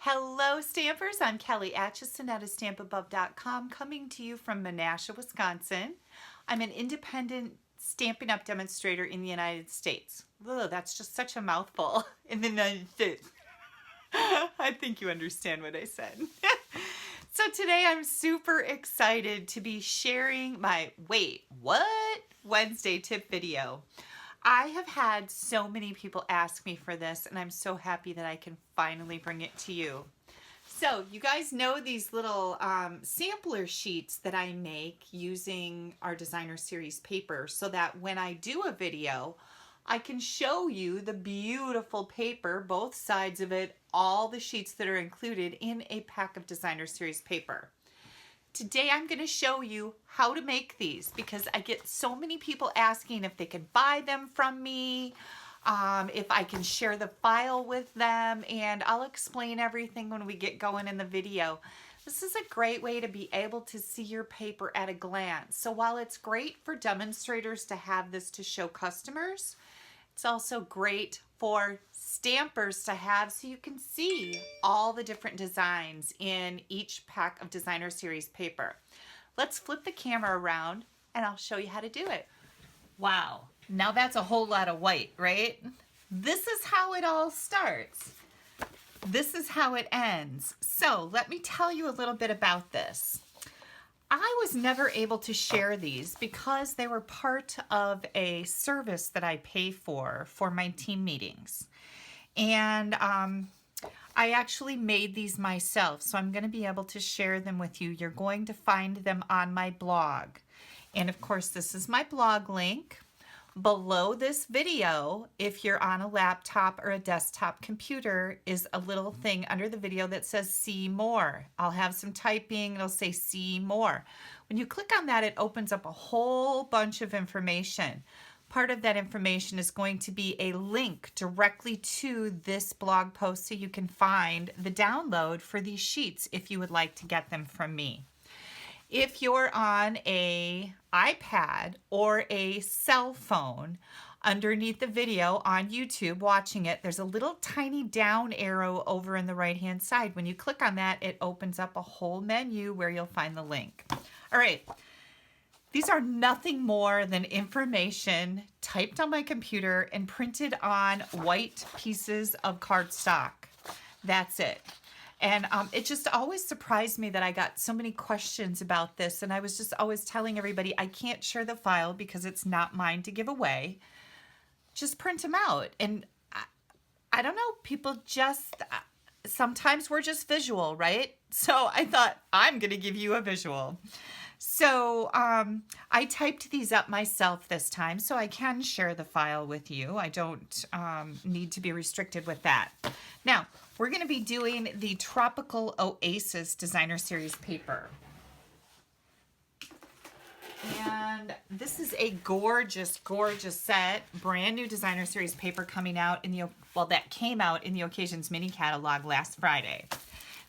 Hello Stampers, I'm Kelly Acheson at stampabove.com coming to you from Menasha, Wisconsin. I'm an independent Stampin' Up! Demonstrator in the United States. Ugh, that's just such a mouthful. In the United States. I think you understand what I said. So today I'm super excited to be sharing my Wait, What? Wednesday tip video. I have had so many people ask me for this, and I'm so happy that I can finally bring it to you. So you guys know these little sampler sheets that I make using our designer series paper so that when I do a video, I can show you the beautiful paper, both sides of it, all the sheets that are included in a pack of designer series paper. Today I'm going to show you how to make these because I get so many people asking if they can buy them from me, if I can share the file with them, and I'll explain everything when we get going in the video. This is a great way to be able to see your paper at a glance. So while it's great for demonstrators to have this to show customers, it's also great for stampers to have so you can see all the different designs in each pack of designer series paper. Let's flip the camera around and I'll show you how to do it. Wow, now that's a whole lot of white, right? This is how it all starts. This is how it ends. So let me tell you a little bit about this. I was never able to share these because they were part of a service that I pay for my team meetings. And I actually made these myself, so I'm going to be able to share them with you. You're going to find them on my blog. And of course, this is my blog link. Below this video, if you're on a laptop or a desktop computer, is a little thing under the video that says see more. I'll have some typing, it'll say see more. When you click on that, it opens up a whole bunch of information. Part of that information is going to be a link directly to this blog post so you can find the download for these sheets if you would like to get them from me. If you're on an iPad or a cell phone, underneath the video on YouTube watching it, there's a little tiny down arrow over in the right-hand side. When you click on that, it opens up a whole menu where you'll find the link. All right, these are nothing more than information typed on my computer and printed on white pieces of cardstock. That's it. And it just always surprised me that I got so many questions about this. And I was just always telling everybody, I can't share the file because it's not mine to give away. Just print them out. And I don't know, people just, sometimes we're just visual, right? So I thought, I'm going to give you a visual. So I typed these up myself this time, so I can share the file with you. I don't need to be restricted with that. Now, we're going to be doing the Tropical Oasis Designer Series paper. And this is a gorgeous, gorgeous set. Brand new Designer Series paper coming out in the, well, that came out in the Occasions mini catalog last Friday.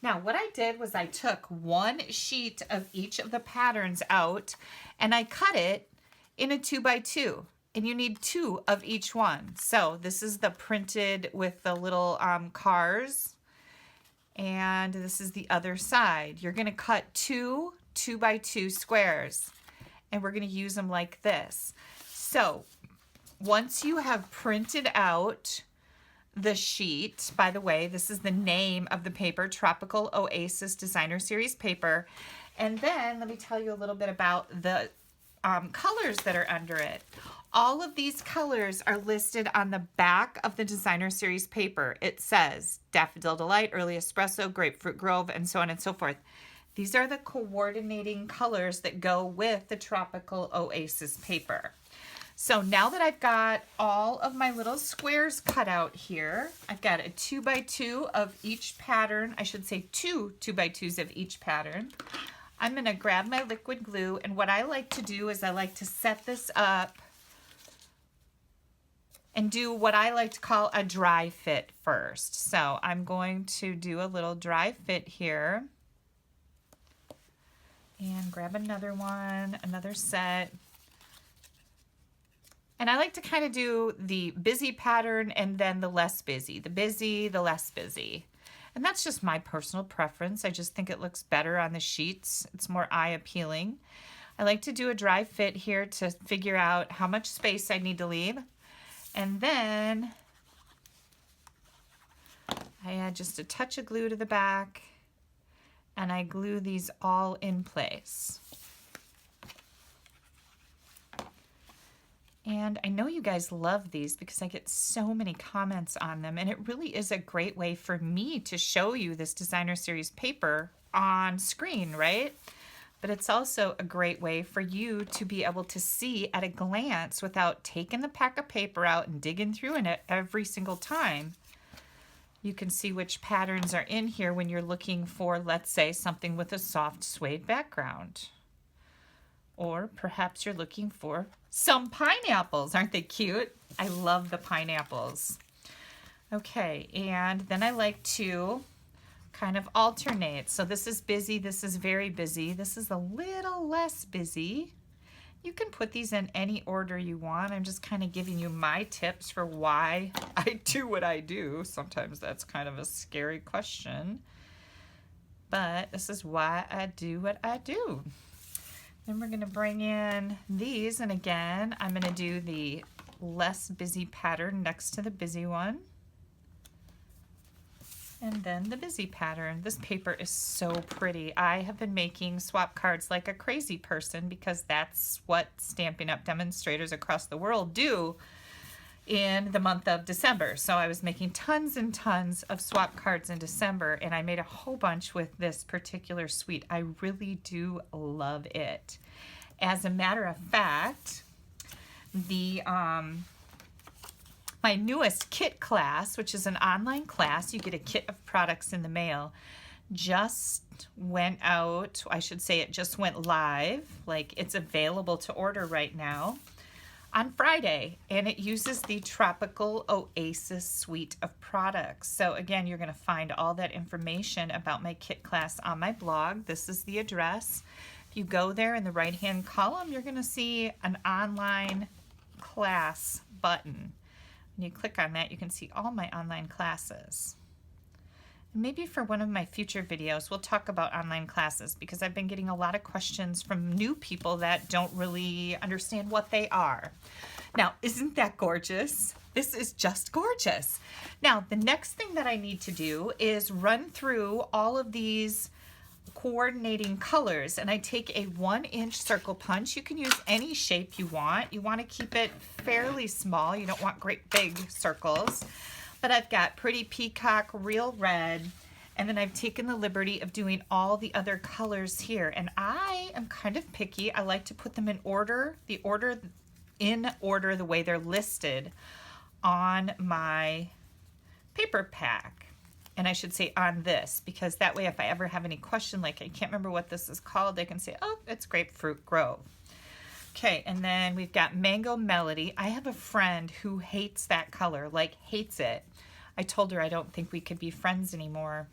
Now, what I did was I took one sheet of each of the patterns out and I cut it in a 2x2. And you need 2 of each one. So this is the printed with the little cars. And this is the other side. You're going to cut 2 2x2 squares. And we're going to use them like this. So once you have printed out the sheet, by the way, this is the name of the paper, Tropical Oasis Designer Series paper. And then let me tell you a little bit about the colors that are under it. All of these colors are listed on the back of the Designer Series paper. It says Daffodil Delight, Early Espresso, Grapefruit Grove, and so on and so forth. These are the coordinating colors that go with the Tropical Oasis paper. So now that I've got all of my little squares cut out here, I've got a 2x2 of each pattern. I should say 2 2x2s of each pattern. I'm going to grab my liquid glue, and what I like to do is I like to set this up and do what I like to call a dry fit first. So I'm going to do a little dry fit here and grab another one, another set. And I like to kind of do the busy pattern and then the less busy, the busy, the less busy. And that's just my personal preference. I just think it looks better on the sheets. It's more eye appealing. I like to do a dry fit here to figure out how much space I need to leave. And then I add just a touch of glue to the back and I glue these all in place. And I know you guys love these because I get so many comments on them, and it really is a great way for me to show you this designer series paper on screen, right? But it's also a great way for you to be able to see at a glance without taking the pack of paper out and digging through in it every single time. You can see which patterns are in here when you're looking for, let's say, something with a soft suede background. Or perhaps you're looking for some pineapples. Aren't they cute? I love the pineapples. Okay, and then I like to kind of alternate. So this is busy, this is very busy, this is a little less busy. You can put these in any order you want. I'm just kind of giving you my tips for why I do what I do. Sometimes that's kind of a scary question, but this is why I do what I do. Then we're going to bring in these, and again, I'm going to do the less busy pattern next to the busy one. And then the busy pattern. This paper is so pretty. I have been making swap cards like a crazy person because that's what Stampin' Up! Demonstrators across the world do in the month of December. So I was making tons and tons of swap cards in December, and I made a whole bunch with this particular suite. I really do love it. As a matter of fact, the my newest kit class, which is an online class, you get a kit of products in the mail, just went out. I should say it just went live. Like, it's available to order right now on Friday, and it uses the Tropical Oasis suite of products. So again, you're going to find all that information about my kit class on my blog. This is the address. If you go there in the right-hand column, you're going to see an online class button. When you click on that, you can see all my online classes. Maybe for one of my future videos, we'll talk about online classes because I've been getting a lot of questions from new people that don't really understand what they are. Now, isn't that gorgeous? This is just gorgeous. Now, the next thing that I need to do is run through all of these coordinating colors, and I take a 1-inch circle punch. You can use any shape you want. You want to keep it fairly small. You don't want great big circles. But I've got Pretty Peacock, Real Red, and then I've taken the liberty of doing all the other colors here. And I am kind of picky. I like to put them in order, the way they're listed on my paper pack. And I should say on this, because that way if I ever have any question, like I can't remember what this is called, they can say, oh, it's Grapefruit Grove. Okay, and then we've got Mango Melody. I have a friend who hates that color, like hates it. I told her I don't think we could be friends anymore.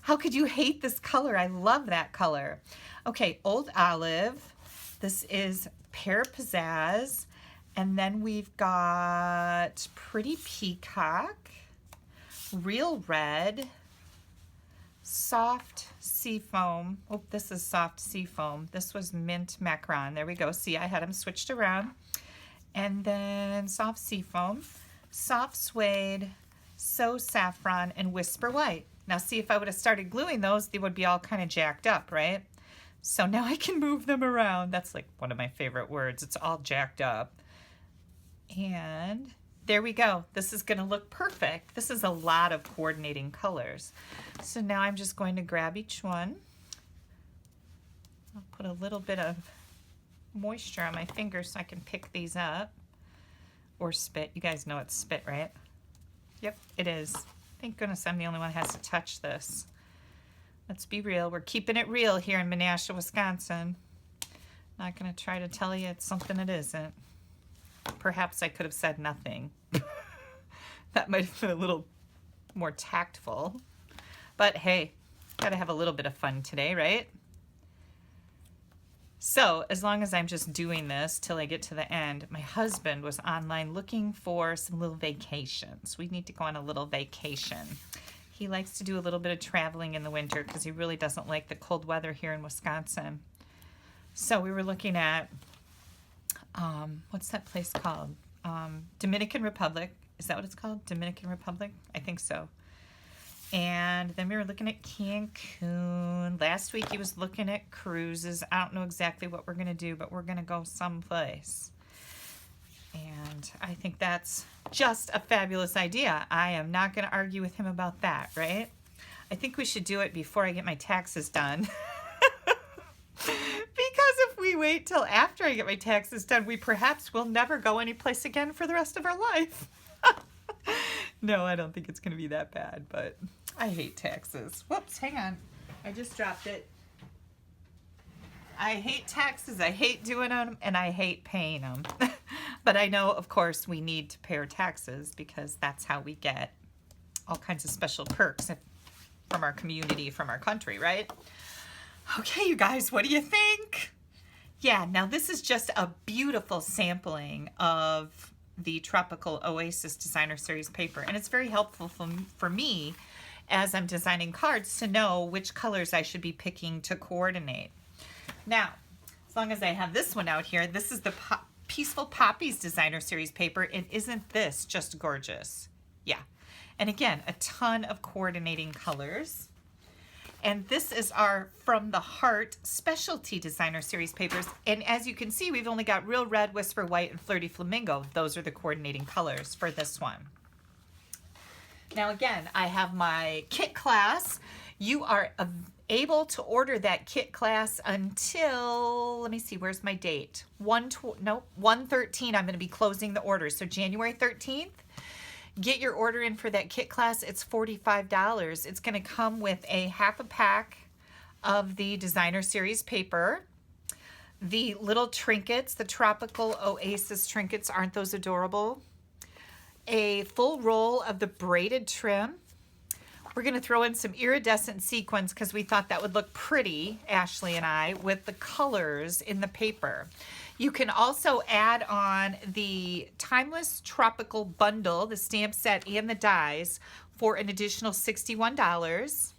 How could you hate this color? I love that color. Okay, Old Olive. This is Pear Pizzazz. And then we've got Pretty Peacock, Real Red, Soft Seafoam. Oh, this is Soft Seafoam. This was Mint Macaron. There we go. See, I had them switched around. And then Soft Seafoam, Soft Suede, So Saffron, and Whisper White. Now see, if I would have started gluing those, they would be all kind of jacked up, right? So now I can move them around. That's like one of my favorite words. It's all jacked up. And there we go. This is going to look perfect. This is a lot of coordinating colors. So now I'm just going to grab each one. I'll put a little bit of moisture on my fingers so I can pick these up. Or spit. You guys know it's spit, right? Yep, it is. Thank goodness I'm the only one who has to touch this. Let's be real. We're keeping it real here in Menasha, Wisconsin. Not going to try to tell you it's something it isn't. Perhaps I could have said nothing. That might have been a little more tactful. But hey, gotta have a little bit of fun today, right? So as long as I'm just doing this till I get to the end, my husband was online looking for some little vacations. We need to go on a little vacation. He likes to do a little bit of traveling in the winter because he really doesn't like the cold weather here in Wisconsin. So we were looking at, what's that place called? Dominican Republic. Is that what it's called? Dominican Republic? I think so. And then we were looking at Cancun. Last week he was looking at cruises. I don't know exactly what we're going to do, but we're going to go someplace. And I think that's just a fabulous idea. I am not going to argue with him about that, right? I think we should do it before I get my taxes done. Because if we wait till after I get my taxes done, we perhaps will never go anyplace again for the rest of our life. No, I don't think it's going to be that bad, but I hate taxes. Whoops, hang on. I just dropped it. I hate taxes. I hate doing them, and I hate paying them. But I know, of course, we need to pay our taxes because that's how we get all kinds of special perks from our community, from our country, right? Okay, you guys, what do you think? Yeah, now this is just a beautiful sampling of the Tropical Oasis Designer Series paper, and it's very helpful for me as I'm designing cards to know which colors I should be picking to coordinate. Now, as long as I have this one out here, this is the Peaceful Poppies Designer Series paper, and isn't this just gorgeous? Yeah, and again, a ton of coordinating colors. And this is our From the Heart Specialty Designer Series papers. And as you can see, we've only got Real Red, Whisper White, and Flirty Flamingo. Those are the coordinating colors for this one. Now again, I have my kit class. You are able to order that kit class until, let me see, where's my date? 1/13, I'm going to be closing the orders. So January 13th. Get your order in for that kit class. It's $45. It's going to come with a half a pack of the Designer Series paper. The little trinkets, the Tropical Oasis trinkets, aren't those adorable? A full roll of the braided trim. We're going to throw in some iridescent sequins because we thought that would look pretty, Ashley and I, with the colors in the paper. You can also add on the Timeless Tropical Bundle, the stamp set and the dies, for an additional $61.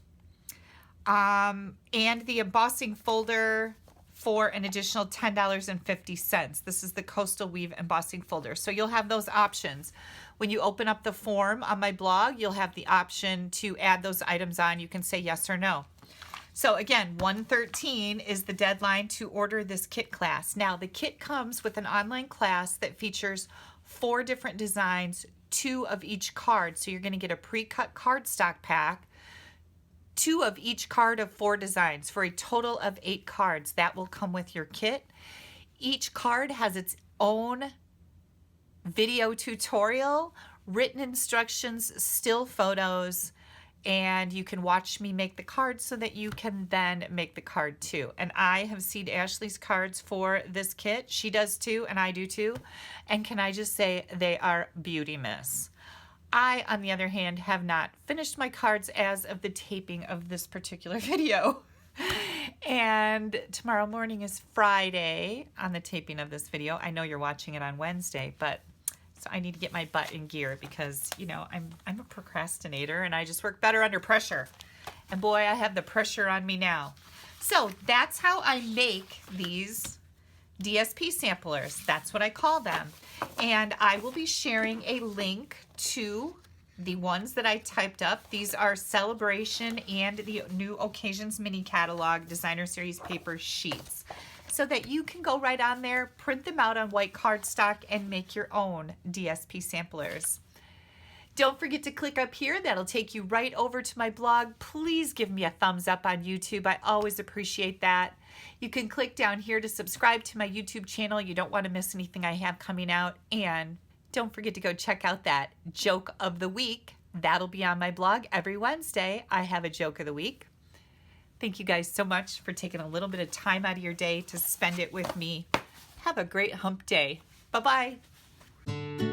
And the embossing folder for an additional $10.50. This is the Coastal Weave embossing folder. So you'll have those options. When you open up the form on my blog, you'll have the option to add those items on. You can say yes or no. So again, 1/13 is the deadline to order this kit class. Now the kit comes with an online class that features 4 different designs, 2 of each card. So you're going to get a pre-cut cardstock pack, 2 of each card of 4 designs for a total of 8 cards. That will come with your kit. Each card has its own video tutorial, written instructions, still photos, and you can watch me make the card so that you can then make the card too. And I have seen Ashley's cards for this kit. She does too, and I do too. And can I just say they are beauty miss. I, on the other hand, have not finished my cards as of the taping of this particular video. And tomorrow morning is Friday on the taping of this video. I know you're watching it on Wednesday, but so I need to get my butt in gear because, you know, I'm a procrastinator and I just work better under pressure. And boy, I have the pressure on me now. So that's how I make these DSP samplers. That's what I call them. And I will be sharing a link to the ones that I typed up. These are Celebration and the New Occasions Mini Catalog Designer Series paper sheets, so that you can go right on there, print them out on white cardstock, and make your own DSP samplers. Don't forget to click up here. That'll take you right over to my blog. Please give me a thumbs up on YouTube. I always appreciate that. You can click down here to subscribe to my YouTube channel. You don't want to miss anything I have coming out. And don't forget to go check out that Joke of the Week. That'll be on my blog every Wednesday. I have a Joke of the Week. Thank you guys so much for taking a little bit of time out of your day to spend it with me. Have a great hump day. Bye-bye.